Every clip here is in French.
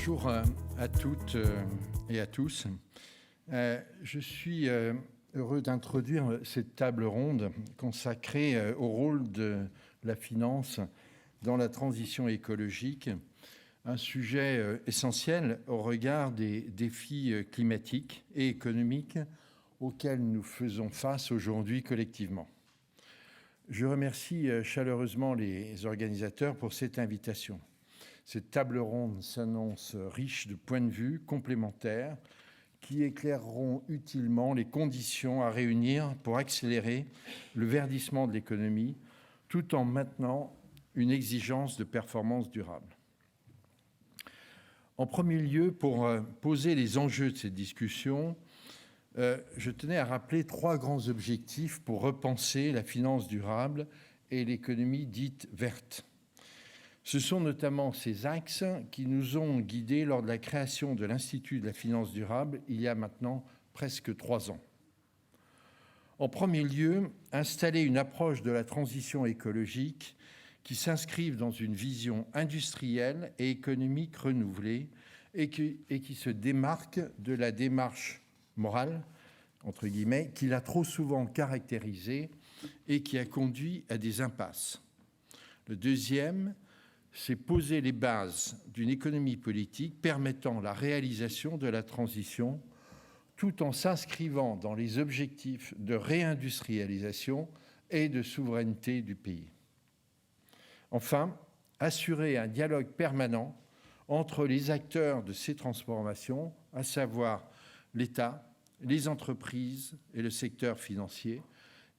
Bonjour à toutes et à tous. Je suis heureux d'introduire cette table ronde consacrée au rôle de la finance dans la transition écologique, un sujet essentiel au regard des défis climatiques et économiques auxquels nous faisons face aujourd'hui collectivement. Je remercie chaleureusement les organisateurs pour cette invitation. Cette table ronde s'annonce riche de points de vue complémentaires qui éclaireront utilement les conditions à réunir pour accélérer le verdissement de l'économie tout en maintenant une exigence de performance durable. En premier lieu, pour poser les enjeux de cette discussion, je tenais à rappeler 3 grands objectifs pour repenser la finance durable et l'économie dite verte. Ce sont notamment ces axes qui nous ont guidés lors de la création de l'Institut de la finance durable il y a maintenant presque 3 ans. En premier lieu, installer une approche de la transition écologique qui s'inscrive dans une vision industrielle et économique renouvelée et qui se démarque de la démarche morale, entre guillemets, qui l'a trop souvent caractérisée et qui a conduit à des impasses. Le deuxième, c'est poser les bases d'une économie politique permettant la réalisation de la transition tout en s'inscrivant dans les objectifs de réindustrialisation et de souveraineté du pays. Enfin, assurer un dialogue permanent entre les acteurs de ces transformations, à savoir l'État, les entreprises et le secteur financier,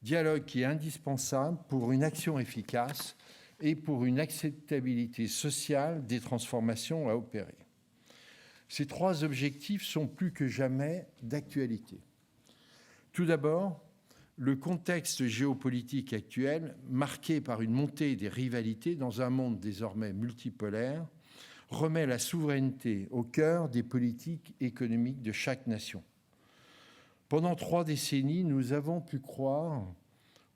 dialogue qui est indispensable pour une action efficace et pour une acceptabilité sociale des transformations à opérer. Ces 3 objectifs sont plus que jamais d'actualité. Tout d'abord, le contexte géopolitique actuel, marqué par une montée des rivalités dans un monde désormais multipolaire, remet la souveraineté au cœur des politiques économiques de chaque nation. Pendant 3 décennies, nous avons pu croire,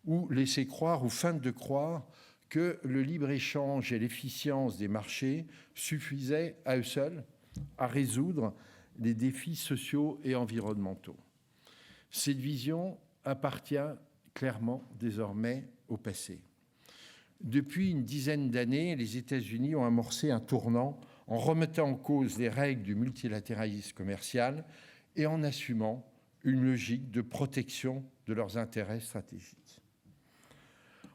ou laisser croire, ou feindre de croire, que le libre-échange et l'efficience des marchés suffisaient à eux seuls à résoudre les défis sociaux et environnementaux. Cette vision appartient clairement désormais au passé. Depuis une dizaine d'années, les États-Unis ont amorcé un tournant en remettant en cause les règles du multilatéralisme commercial et en assumant une logique de protection de leurs intérêts stratégiques.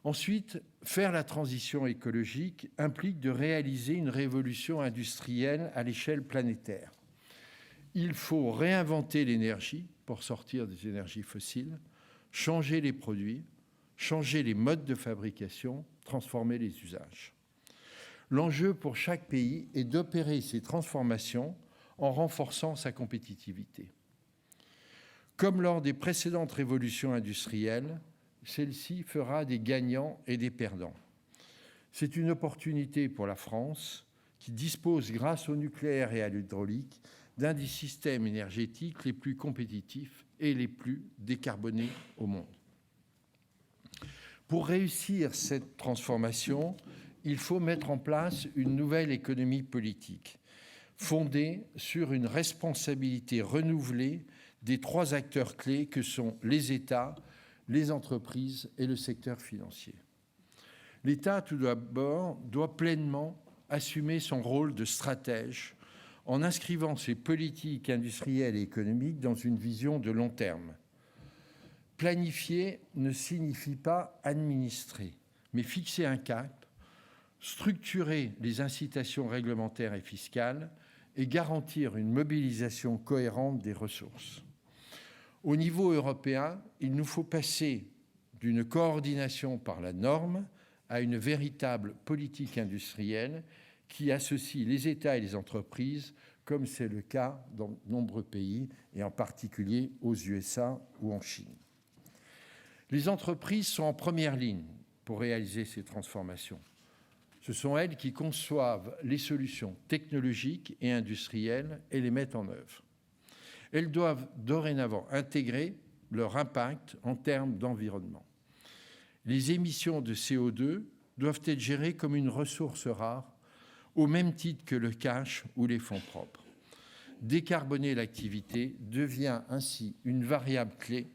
Ensuite, faire la transition écologique implique de réaliser une révolution industrielle à l'échelle planétaire. Il faut réinventer l'énergie pour sortir des énergies fossiles, changer les produits, changer les modes de fabrication, transformer les usages. L'enjeu pour chaque pays est d'opérer ces transformations en renforçant sa compétitivité. Comme lors des précédentes révolutions industrielles, celle-ci fera des gagnants et des perdants. C'est une opportunité pour la France qui dispose, grâce au nucléaire et à l'hydraulique, d'un des systèmes énergétiques les plus compétitifs et les plus décarbonés au monde. Pour réussir cette transformation, il faut mettre en place une nouvelle économie politique, fondée sur une responsabilité renouvelée des 3 acteurs clés que sont les États, les entreprises et le secteur financier. L'État, tout d'abord, doit pleinement assumer son rôle de stratège en inscrivant ses politiques industrielles et économiques dans une vision de long terme. Planifier ne signifie pas administrer, mais fixer un cap, structurer les incitations réglementaires et fiscales et garantir une mobilisation cohérente des ressources. Au niveau européen, il nous faut passer d'une coordination par la norme à une véritable politique industrielle qui associe les États et les entreprises, comme c'est le cas dans de nombreux pays, et en particulier aux USA ou en Chine. Les entreprises sont en première ligne pour réaliser ces transformations. Ce sont elles qui conçoivent les solutions technologiques et industrielles et les mettent en œuvre. Elles doivent dorénavant intégrer leur impact en termes d'environnement. Les émissions de CO2 doivent être gérées comme une ressource rare au même titre que le cash ou les fonds propres. Décarboner l'activité devient ainsi une variable clé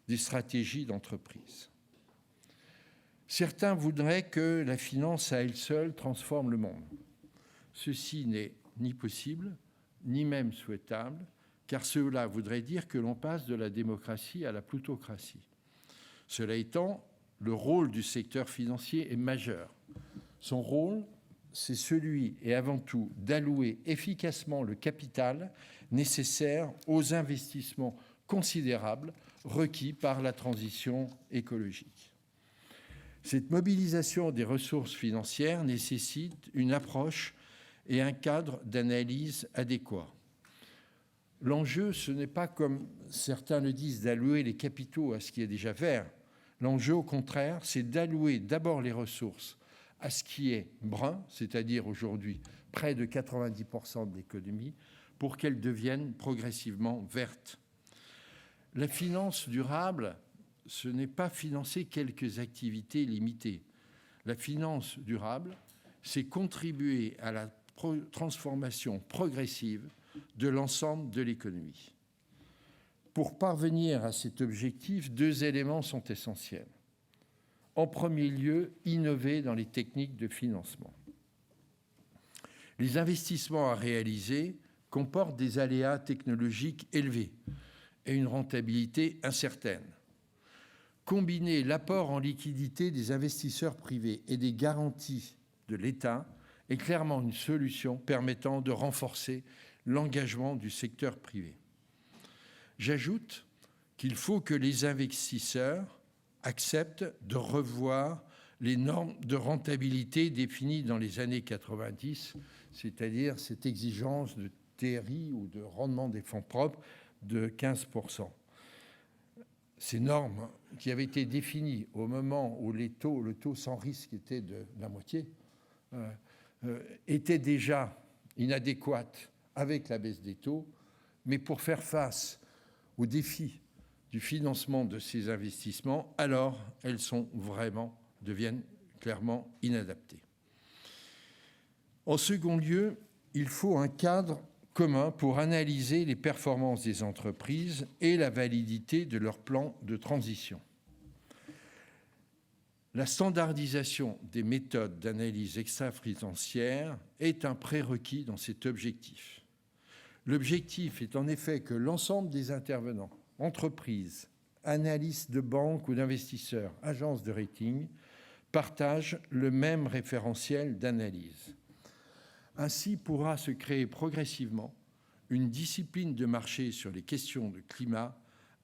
des stratégies d'entreprise. Certains voudraient que la finance à elle seule transforme le monde. Ceci n'est ni possible, ni même souhaitable, car cela voudrait dire que l'on passe de la démocratie à la plutocratie. Cela étant, le rôle du secteur financier est majeur. Son rôle, c'est celui, et avant tout, d'allouer efficacement le capital nécessaire aux investissements considérables requis par la transition écologique. Cette mobilisation des ressources financières nécessite une approche et un cadre d'analyse adéquats. L'enjeu, ce n'est pas, comme certains le disent, d'allouer les capitaux à ce qui est déjà vert. L'enjeu, au contraire, c'est d'allouer d'abord les ressources à ce qui est brun, c'est-à-dire aujourd'hui près de 90% de l'économie, pour qu'elles deviennent progressivement vertes. La finance durable, ce n'est pas financer quelques activités limitées. La finance durable, c'est contribuer à la transformation progressive de l'ensemble de l'économie. Pour parvenir à cet objectif, 2 éléments sont essentiels. En premier lieu, innover dans les techniques de financement. Les investissements à réaliser comportent des aléas technologiques élevés et une rentabilité incertaine. Combiner l'apport en liquidité des investisseurs privés et des garanties de l'État est clairement une solution permettant de renforcer l'engagement du secteur privé. J'ajoute qu'il faut que les investisseurs acceptent de revoir les normes de rentabilité définies dans les années 90, c'est-à-dire cette exigence de TRI ou de rendement des fonds propres de 15%. Ces normes qui avaient été définies au moment où le taux sans risque était de la moitié, étaient déjà inadéquates avec la baisse des taux, mais pour faire face aux défis du financement de ces investissements, alors elles deviennent clairement inadaptées. En second lieu, il faut un cadre commun pour analyser les performances des entreprises et la validité de leur plan de transition. La standardisation des méthodes d'analyse extra-financière est un prérequis dans cet objectif. L'objectif est en effet que l'ensemble des intervenants, entreprises, analystes de banques ou d'investisseurs, agences de rating, partagent le même référentiel d'analyse. Ainsi pourra se créer progressivement une discipline de marché sur les questions de climat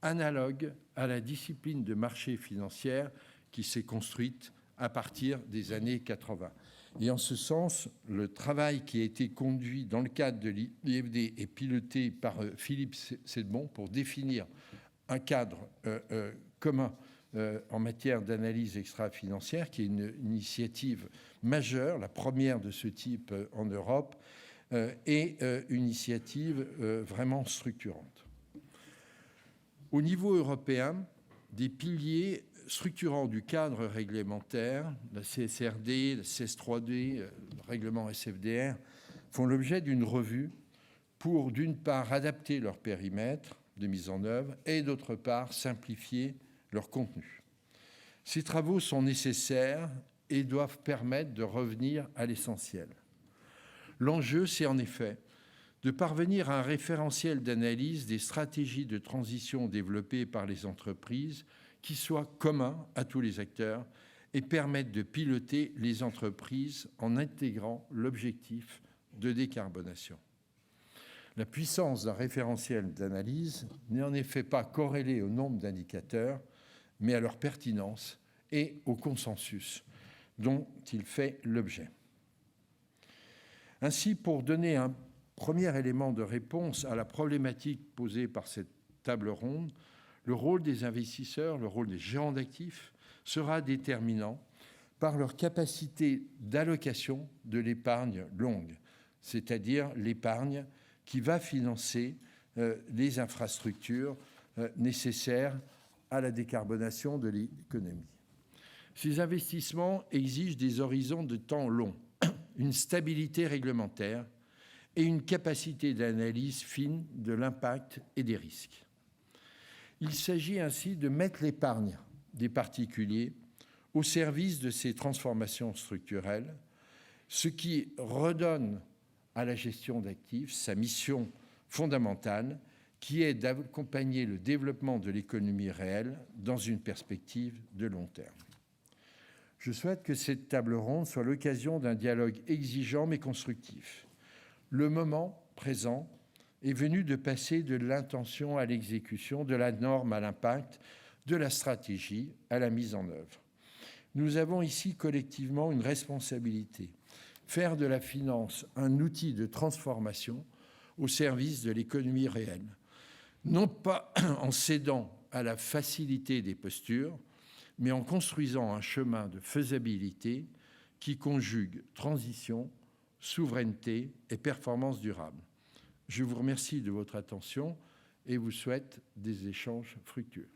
analogue à la discipline de marché financière qui s'est construite à partir des années 80. Et en ce sens, le travail qui a été conduit dans le cadre de l'IFD est piloté par Philippe Sedbon pour définir un cadre commun en matière d'analyse extra-financière, qui est une initiative majeure, la première de ce type en Europe, et une initiative vraiment structurante. Au niveau européen, des piliers structurants du cadre réglementaire, la CSRD, la CS3D, le règlement SFDR, font l'objet d'une revue pour, d'une part, adapter leur périmètre de mise en œuvre et, d'autre part, simplifier leur contenu. Ces travaux sont nécessaires et doivent permettre de revenir à l'essentiel. L'enjeu, c'est en effet de parvenir à un référentiel d'analyse des stratégies de transition développées par les entreprises qui soit commun à tous les acteurs et permette de piloter les entreprises en intégrant l'objectif de décarbonation. La puissance d'un référentiel d'analyse n'est en effet pas corrélée au nombre d'indicateurs, mais à leur pertinence et au consensus dont il fait l'objet. Ainsi, pour donner un premier élément de réponse à la problématique posée par cette table ronde, le rôle des investisseurs, le rôle des gérants d'actifs sera déterminant par leur capacité d'allocation de l'épargne longue, c'est-à-dire l'épargne qui va financer les infrastructures nécessaires à la décarbonation de l'économie. Ces investissements exigent des horizons de temps longs, une stabilité réglementaire et une capacité d'analyse fine de l'impact et des risques. Il s'agit ainsi de mettre l'épargne des particuliers au service de ces transformations structurelles, ce qui redonne à la gestion d'actifs sa mission fondamentale, qui est d'accompagner le développement de l'économie réelle dans une perspective de long terme. Je souhaite que cette table ronde soit l'occasion d'un dialogue exigeant mais constructif. Le moment présent est venu de passer de l'intention à l'exécution, de la norme à l'impact, de la stratégie à la mise en œuvre. Nous avons ici collectivement une responsabilité, faire de la finance un outil de transformation au service de l'économie réelle, non pas en cédant à la facilité des postures, mais en construisant un chemin de faisabilité qui conjugue transition, souveraineté et performance durable. Je vous remercie de votre attention et vous souhaite des échanges fructueux.